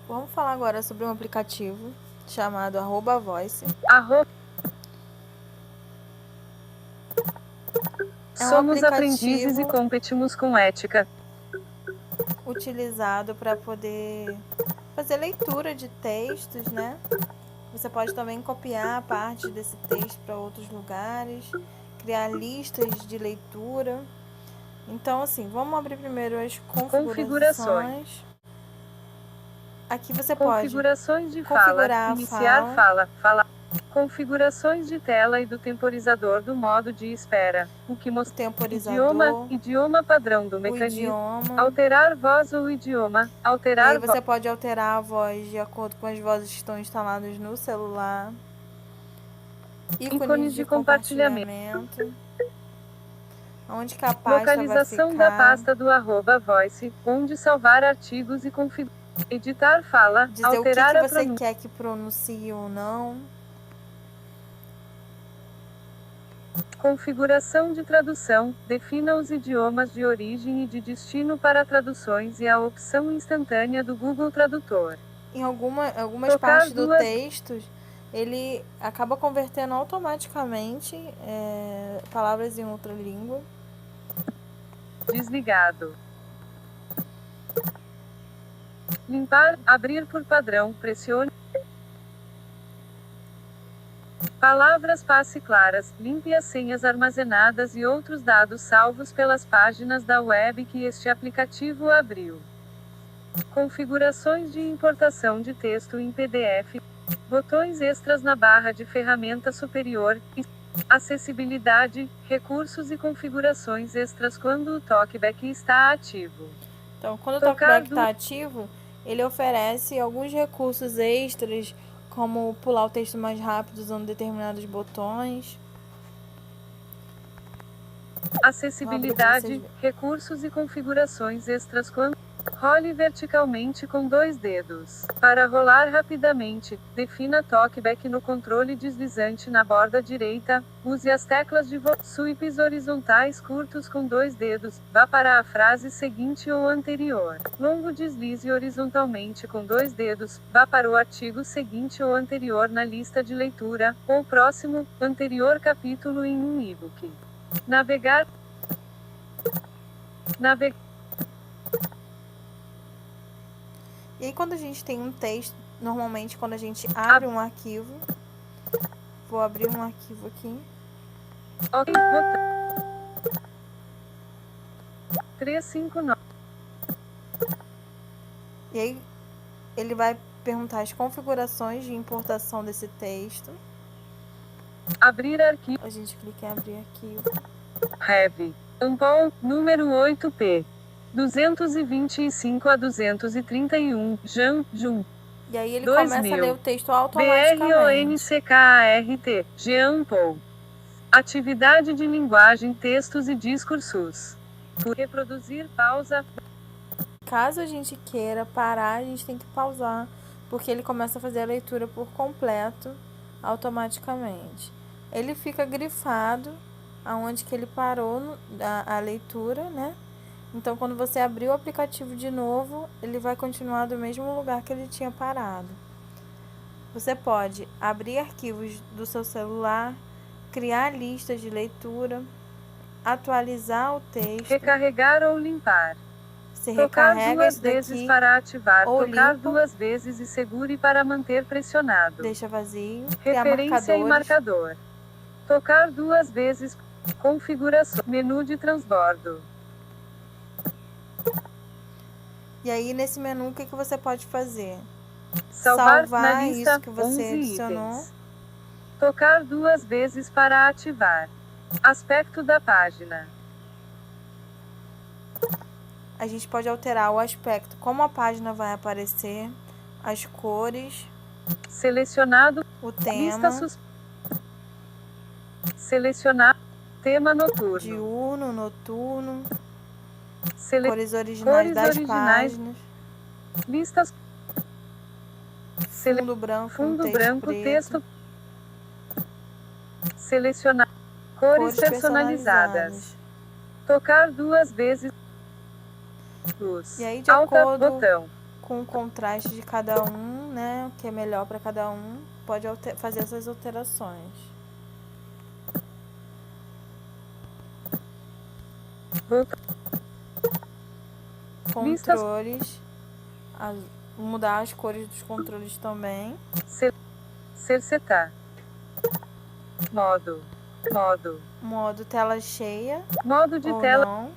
Vamos falar agora sobre um aplicativo chamado @voice. É um Somos aprendizes e aplicativo competimos com ética. utilizado para poder fazer leitura de textos, né? Você pode também copiar parte desse texto para outros lugares, criar listas de leitura. Então, assim, vamos abrir primeiro as configurações. Aqui você pode Configurações de fala. configurar a Iniciar fala. fala. Configurações de tela e do temporizador do modo de espera. O que O mostra temporizador, idioma padrão do o mecanismo. idioma. Alterar voz ou idioma. E aí Alterar voz. você pode alterar a voz de acordo com as vozes que estão instaladas no celular. Ícones de compartilhamento. Onde que a pasta vai Localização da ficar. pasta do @voice, onde salvar artigos e configurar. Editar fala. Dizer Alterar o que a você pronúncia. quer que pronuncie ou não. Configuração de tradução. Defina os idiomas de origem e de destino para traduções e a opção instantânea do Google Tradutor. Em algumas Trocar partes do duas- texto, ele acaba convertendo automaticamente palavras em outra língua. Desligado. Limpar. Abrir por padrão. Pressione. Palavras passe claras. Limpe as senhas armazenadas e outros dados salvos pelas páginas da web que este aplicativo abriu. Configurações de importação de texto em PDF. Botões extras na barra de ferramenta superior. Acessibilidade, recursos e configurações extras quando o TalkBack está ativo. Então, quando o TalkBack está ativo, ele oferece alguns recursos extras, como pular o texto mais rápido usando determinados botões. Acessibilidade, recursos e configurações extras quando role verticalmente com 2 dedos. Para rolar rapidamente, defina TalkBack no controle deslizante na borda direita. Use as teclas de sweeps horizontais curtos com 2 dedos. Vá para a frase seguinte ou anterior. Longo deslize horizontalmente com 2 dedos. Vá para o artigo seguinte ou anterior na lista de leitura, ou próximo, anterior capítulo em um e-book. Navegar. E aí, quando a gente tem um texto, normalmente quando a gente abre um arquivo, vou abrir um arquivo aqui. Ok, botão. 359. E aí, ele vai perguntar as configurações de importação desse texto. Abrir arquivo. A gente clica em abrir arquivo. Heavy. Ampol, número 8P. 225 a 231, Jun. E aí ele 2000. começa a ler o texto automaticamente. BRONCKART, Jean Paul. Atividade de linguagem, textos e discursos. Por reproduzir, pausa. Caso a gente queira parar, a gente tem que pausar, porque ele começa a fazer a leitura por completo, automaticamente. Ele fica grifado aonde que ele parou a leitura, né? Então, quando você abrir o aplicativo de novo, ele vai continuar do mesmo lugar que ele tinha parado. Você pode abrir arquivos do seu celular, criar listas de leitura, atualizar o texto, recarregar ou limpar. Você Tocar recarrega duas esse vezes daqui, para ativar. ou Tocar limpa, duas vezes e segure para manter pressionado. deixa vazio, criar Referência e marcador. Tocar duas vezes. Configuração. Menu de transbordo. E aí, nesse menu, o que você pode fazer? Salvar na lista, isso que você 11 adicionou. itens. Tocar duas vezes para ativar. Aspecto da página. A gente pode alterar o aspecto, como a página vai aparecer, as cores, selecionado, o tema, selecionar, tema noturno, diurno, noturno, cores originais das páginas, listas, fundo branco, texto, selecionar, cores personalizadas, tocar duas vezes, luz, e aí de acordo botão, com o contraste de cada um, né? O que é melhor para cada um, pode fazer essas alterações. Controles, mudar as cores dos controles também. Setar. Modo tela cheia. Modo de ou tela. Não.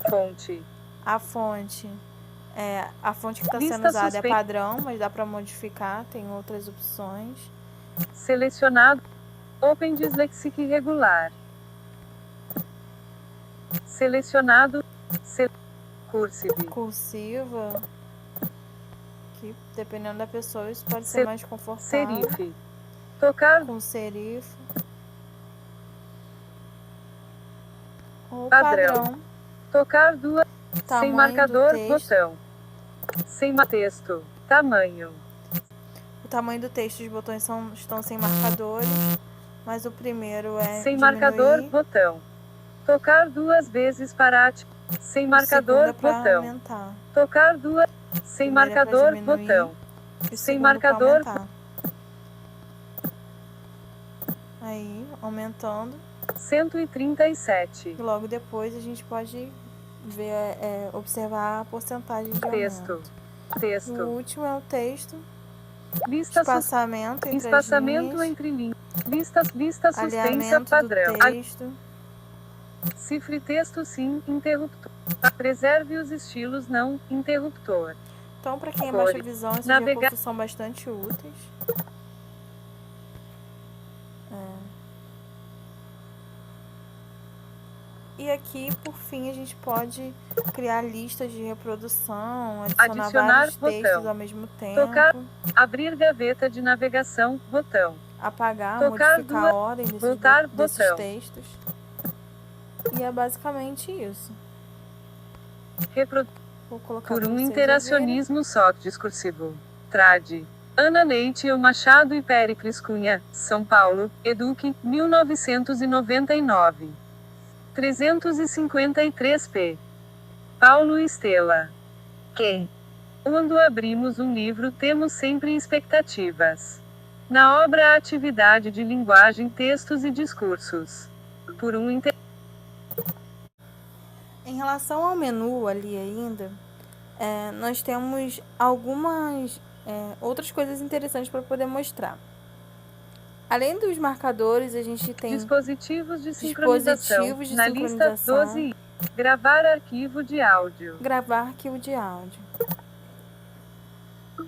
Fonte. A fonte que está sendo usada é padrão, mas dá para modificar, tem outras opções. Selecionado. Open Dyslexic regular. Selecionado. Cursiva. Que dependendo da pessoa isso pode ser mais confortável. Serif. Tocar com serif. Ou padrão. Tocar duas. Sem marcador, botão. Sem texto. Tamanho. O tamanho do texto, os botões estão sem marcadores, mas o primeiro é sem diminuir. Marcador, botão. Tocar duas vezes para ativar. Sem marcador, botão. Aumentar. Tocar duas. Sem marcador, botão. Sem marcador. Aí, aumentando. 137. E logo depois a gente pode ver, observar a porcentagem de texto. O último é o texto. Espaçamento entre linhas. Lista suspensa padrão. Texto. Cifre texto sim, interruptor. Preserve os estilos não, interruptor. Então, para quem é baixa visão, esses recursos são bastante úteis. E aqui, por fim, a gente pode criar listas de reprodução, adicionar vários textos ao mesmo tempo. Tocar, abrir gaveta de navegação, botão. Apagar, modificar a ordem desses textos. E é basicamente isso. Vou colocar por um interacionismo só discursivo. Trad. Ana Leite Machado e Péricles Cunha, São Paulo, Eduque, 1999. 353p. Paulo Estela. Quando abrimos um livro temos sempre expectativas. Na obra Atividade de Linguagem, Textos e Discursos. Por um Em relação ao menu ali ainda, nós temos algumas outras coisas interessantes para poder mostrar. Além dos marcadores, a gente tem dispositivos de sincronização. Na lista 12. Gravar arquivo de áudio.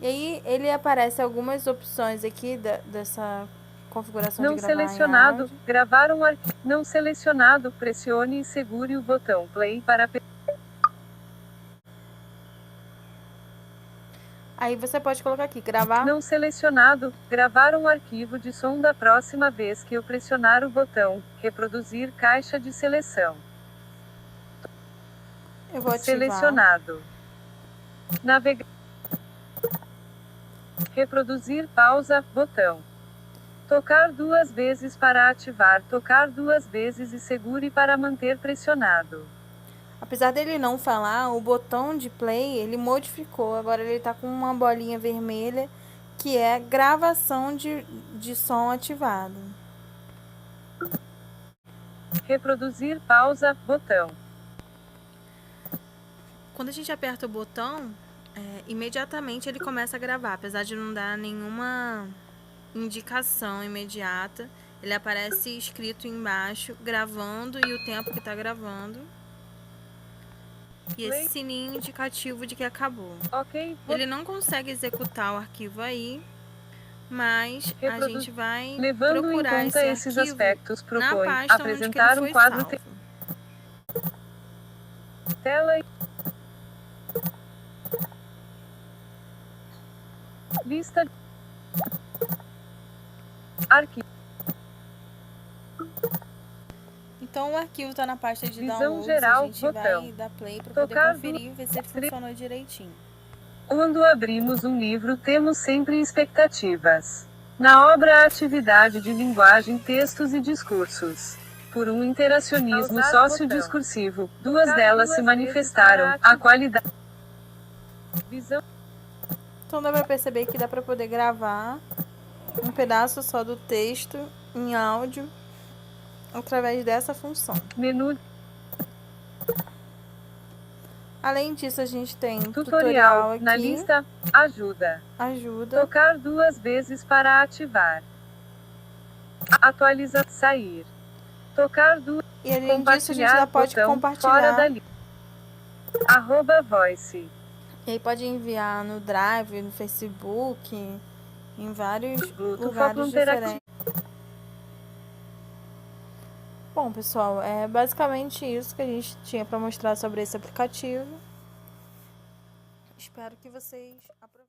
E aí ele aparece algumas opções aqui dessa configuração não de gravar selecionado. em áudio. Gravar um arquivo. Não selecionado. Pressione e segure o botão play para Aí você pode colocar aqui, gravar. Não selecionado. Gravar um arquivo de som da próxima vez que eu pressionar o botão. Reproduzir caixa de seleção. Eu vou ativar. Selecionado. Navegar. Reproduzir pausa, botão. Tocar duas vezes para ativar. Tocar duas vezes e segure para manter pressionado. Apesar dele não falar, o botão de play, ele modificou. Agora ele está com uma bolinha vermelha, que é gravação de som ativado. Reproduzir pausa, botão. Quando a gente aperta o botão, imediatamente ele começa a gravar. Apesar de não dar nenhuma indicação imediata, ele aparece escrito embaixo, gravando e o tempo que está gravando. E esse sininho indicativo de que acabou. Ele não consegue executar o arquivo aí, mas a gente vai procurar em conta esses aspectos, propõe na pasta apresentar um quadro tela e lista arquivo. Então o arquivo está na pasta de visão downloads, geral, a gente botão. vai dar play para poder conferir e ver se ele funcionou direitinho. Quando abrimos um livro temos sempre expectativas. Na obra Atividade de Linguagem, Textos e Discursos. Por um interacionismo sociodiscursivo, duas delas se manifestaram. A qualidade. Visão. Então dá para perceber que dá para poder gravar um pedaço só do texto em áudio através dessa função. Menu. Além disso, a gente tem Tutorial aqui. Na lista, ajuda. Tocar 2 vezes para ativar. Atualizar, sair. Tocar 2. E além disso, a gente já pode compartilhar. Fora da lista. @voice. E aí pode enviar no Drive, no Facebook, em vários Bluetooth lugares diferentes. Bom, pessoal, é basicamente isso que a gente tinha para mostrar sobre esse aplicativo. Espero que vocês aproveitem.